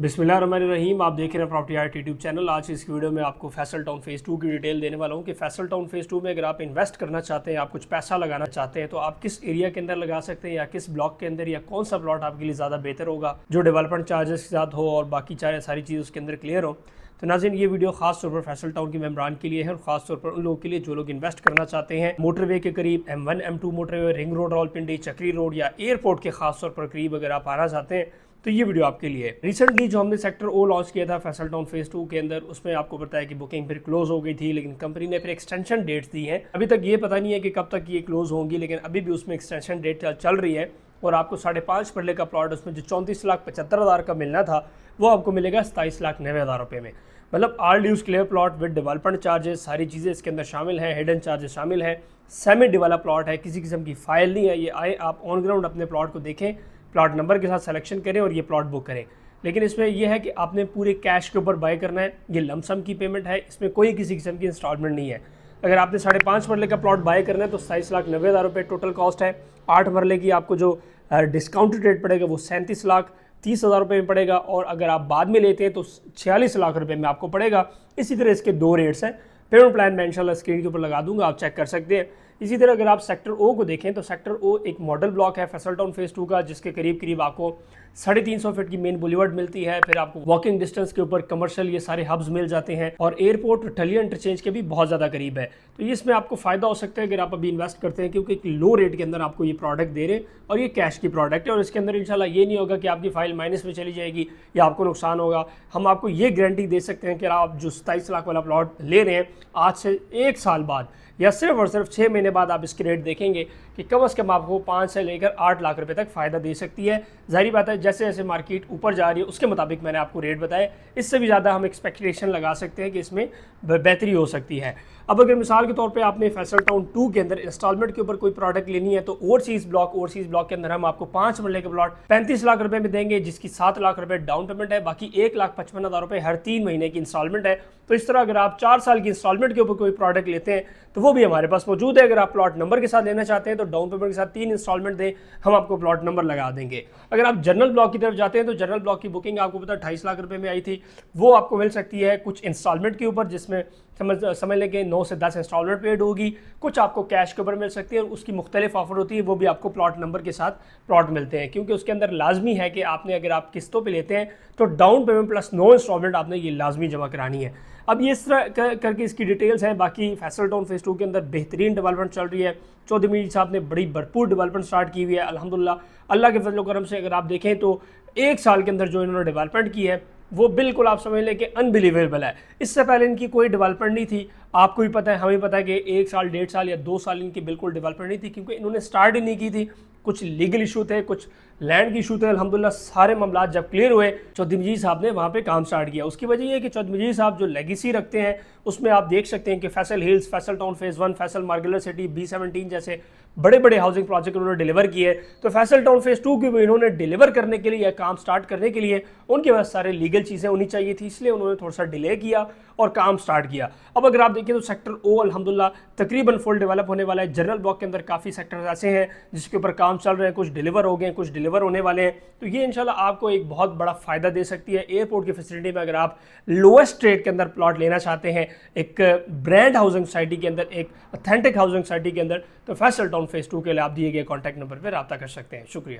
बिस्मिल्लाहिर्रहमानिर्रहीम। आप देख रहे हैं प्रॉपर्टी आर्ट यूट्यूब चैनल। आज इस वीडियो में आपको फैसल टाउन फेज़ 2 की डिटेल देने वाला हूं कि फैसल टाउन फेज़ 2 में अगर आप इन्वेस्ट करना चाहते हैं, आप कुछ पैसा लगाना चाहते हैं, तो आप किस एरिया के अंदर लगा सकते हैं या किस ब्लॉक के अंदर या कौन सा प्लॉट आपके लिए ज़्यादा बेहतर होगा, जो डेवलपमेंट चार्जेस के साथ हो और बाकी सारी चीज़ उसके अंदर क्लियर हो। तो नाज़रीन, ये वीडियो खास तौर पर फैसल टाउन के मेंबरान के लिए है और खास तौर पर उन लोगों के लिए जो लोग इन्वेस्ट करना चाहते हैं मोटरवे के करीब, M1 M2 motorway, ring road, Rawalpindi, चक्री रोड या एयरपोर्ट के खास तौर पर करीब अगर आप आना चाहते हैं तो ये वीडियो आपके लिए। रिसेंटली जो हमने सेक्टर ओ लॉन्च किया था फैसल टाउन फेज़ 2 के अंदर, उसमें आपको बताया कि बुकिंग फिर क्लोज हो गई थी, लेकिन कंपनी ने फिर एक्सटेंशन डेट्स दी हैं। अभी तक ये पता नहीं है कि कब तक ये क्लोज होंगी, लेकिन अभी भी उसमें एक्सटेंशन डेट चल रही है और आपको 5.5 मरले का प्लॉट, उसमें जो 34,75,000 का मिलना था वो आपको मिलेगा 27,90,000 रुपये में। मतलब all dues clear plot with development charges, सारी चीज़ें इसके अंदर शामिल हैं, हिडन चार्जेस शामिल हैं, सेमी डेवलप प्लॉट है, किसी किस्म की फाइल नहीं है। ये आए आप ऑन ग्राउंड अपने प्लॉट को देखें, प्लॉट नंबर के साथ सिलेक्शन करें और ये प्लॉट बुक करें। लेकिन इसमें यह है कि आपने पूरे कैश के ऊपर बाय करना है, ये लमसम की पेमेंट है, इसमें कोई किसी किस्म की इंस्टॉलमेंट नहीं है। अगर आपने 5.5 मरले का प्लॉट बाय करना है तो 27,90,000 रुपये टोटल कॉस्ट है। 8 मरले की आपको जो डिस्काउंटेड रेट पड़ेगा वो 37,30,000 रुपये में पड़ेगा, और अगर आप बाद में लेते हैं तो 46 लाख रुपये में आपको पड़ेगा। इसी तरह इसके दो रेट्स हैं। पेमेंट प्लान मैं इंशाल्लाह स्क्रीन के ऊपर लगा दूंगा, आप चेक कर सकते हैं। इसी तरह अगर आप सेक्टर ओ को देखें तो सेक्टर ओ एक मॉडल ब्लॉक है फैसल टाउन फेज़ 2 का, जिसके करीब करीब आपको 350 फीट की मेन बुलीवर्ड मिलती है। फिर आपको वॉकिंग डिस्टेंस के ऊपर कमर्शियल ये सारे हब्स मिल जाते हैं और एयरपोर्ट टलिया इंटरचेंज के भी बहुत ज़्यादा करीब है। तो ये इसमें आपको फ़ायदा हो सकता है अगर आप अभी इन्वेस्ट करते हैं, क्योंकि एक लो रेट के अंदर आपको ये प्रोडक्ट दे रहे हैं और ये कैश की प्रोडक्ट है। और इसके अंदर इंशाल्लाह ये नहीं होगा कि आपकी फाइल माइनस में चली जाएगी या आपको नुकसान होगा। हम आपको ये गारंटी दे सकते हैं कि आप जो 27 लाख वाला प्लॉट ले रहे हैं, आज से 1 साल बाद या सिर्फ और सिर्फ 6 महीने बाद आप इसकी रेट देखेंगे कि कम से कम आपको 5 से लेकर 8 लाख रुपए तक फ़ायदा दे सकती है। जाहिर बात है, जैसे जैसे मार्केट ऊपर जा रही है उसके मुताबिक मैंने आपको रेट बताया, इससे भी ज़्यादा हम एक्सपेक्टेशन लगा सकते हैं कि इसमें बेहतरी हो सकती है। अब अगर मिसाल के तौर पे आपने फैसल टाउन 2 के अंदर इंस्टॉलमेंट के ऊपर कोई प्रोडक्ट लेनी है तो ओवरसीज़ ब्लॉक के अंदर हम आपको 5 मरले के प्लॉट 35 लाख रुपए में देंगे, जिसकी 7 लाख रुपए डाउन पेमेंट है, बाकी 1,55,000 रुपए हर 3 महीने की इंस्टॉलमेंट है। तो इस तरह अगर आप 4 साल की इंस्टॉलमेंट के ऊपर कोई प्रोडक्ट लेते हैं तो वो भी हमारे पास मौजूद है। अगर आप प्लॉट नंबर के साथ लेना चाहते हैं तो डाउन पेमेंट के साथ 3 इंस्टॉलमेंट दें, हम आपको प्लॉट नंबर लगा देंगे। अगर आप जनरल ब्लॉक की तरफ जाते हैं तो जनरल ब्लॉक की बुकिंग आपको पता 28 लाख रुपए में आई थी, वो आपको मिल सकती है कुछ इंस्टॉलमेंट के ऊपर, जिसमें समझ लें कि 9 से 10 इंस्टॉलमेंट पेड होगी, कुछ आपको कैश के ऊपर मिल सकती है और उसकी मुख्तलिफ ऑफर होती है, वो भी आपको प्लॉट नंबर के साथ प्लॉट मिलते हैं। क्योंकि उसके अंदर लाजमी है कि आपने अगर आप किस्तों पे लेते हैं तो डाउन पेमेंट प्लस 9 इंस्टॉलमेंट आपने ये लाजमी जमा करानी है। अब ये इस तरह करके इसकी डिटेल्स हैं। बाकी फैसल टाउन फेज़ 2 के अंदर बेहतरीन डेवलपमेंट चल रही है। चौधरी मीर साहब ने बड़ी भरपूर डेवलपमेंट स्टार्ट की हुई है अल्हम्दुलिल्लाह। अल्लाह के फजल करम से अगर आप देखें तो 1 साल के अंदर जो इन्होंने डेवलपमेंट की है वो बिल्कुल आप समझ लें कि अनबिलीवेबल है। इससे पहले इनकी कोई डेवलपमेंट नहीं थी। आपको भी पता है, हमें पता है कि 1 साल, 1.5 साल या 2 साल इनकी बिल्कुल डेवलपमेंट नहीं थी, क्योंकि इन्होंने स्टार्ट ही नहीं की थी। कुछ लीगल इशू थे, कुछ लैंड के इशू थे। अल्हम्दुलिल्लाह सारे मामला जब क्लियर हुए, चौधरी मजीद साहब ने वहाँ पे काम स्टार्ट किया। उसकी वजह यह है कि चौधरी मजीद साहब जो लेगेसी रखते हैं उसमें आप देख सकते हैं कि Faisal hills, Faisal town phase 1, Faisal Margalla city, B17 जैसे बड़े बड़े हाउसिंग प्रोजेक्ट उन्होंने डिलीवर किए। तो फैसल टाउन फेज़ 2 की भी इन्होंने डिलीवर करने के लिए या काम स्टार्ट करने के लिए उनके पास सारे लीगल चीज़ें होनी चाहिए थी, इसलिए उन्होंने थोड़ा सा डिले किया और काम स्टार्ट किया। अब अगर आप देखें तो सेक्टर ओ अल्हम्दुलिल्लाह तकरीबन फुल डेवलप होने वाला है। जनरल ब्लॉक के अंदर काफ़ी सेक्टर्स ऐसे हैं जिसके ऊपर काम चल रहे हैं, कुछ डिलीवर हो गए, कुछ डिलीवर होने वाले हैं। तो ये इंशाल्लाह आपको एक बहुत बड़ा फ़ायदा दे सकती है। एयरपोर्ट की फैसिलिटी में अगर आप लोएस्ट रेट के अंदर प्लॉट लेना चाहते हैं, एक ब्रांड हाउसिंग सोसाइटी के अंदर, एक ऑथेंटिक हाउसिंग सोसाइटी के अंदर, तो फैसल टाउन फेज़ 2 के लिए आप दिए गए कॉन्टैक्ट नंबर पर रब्ता कर सकते हैं। शुक्रिया।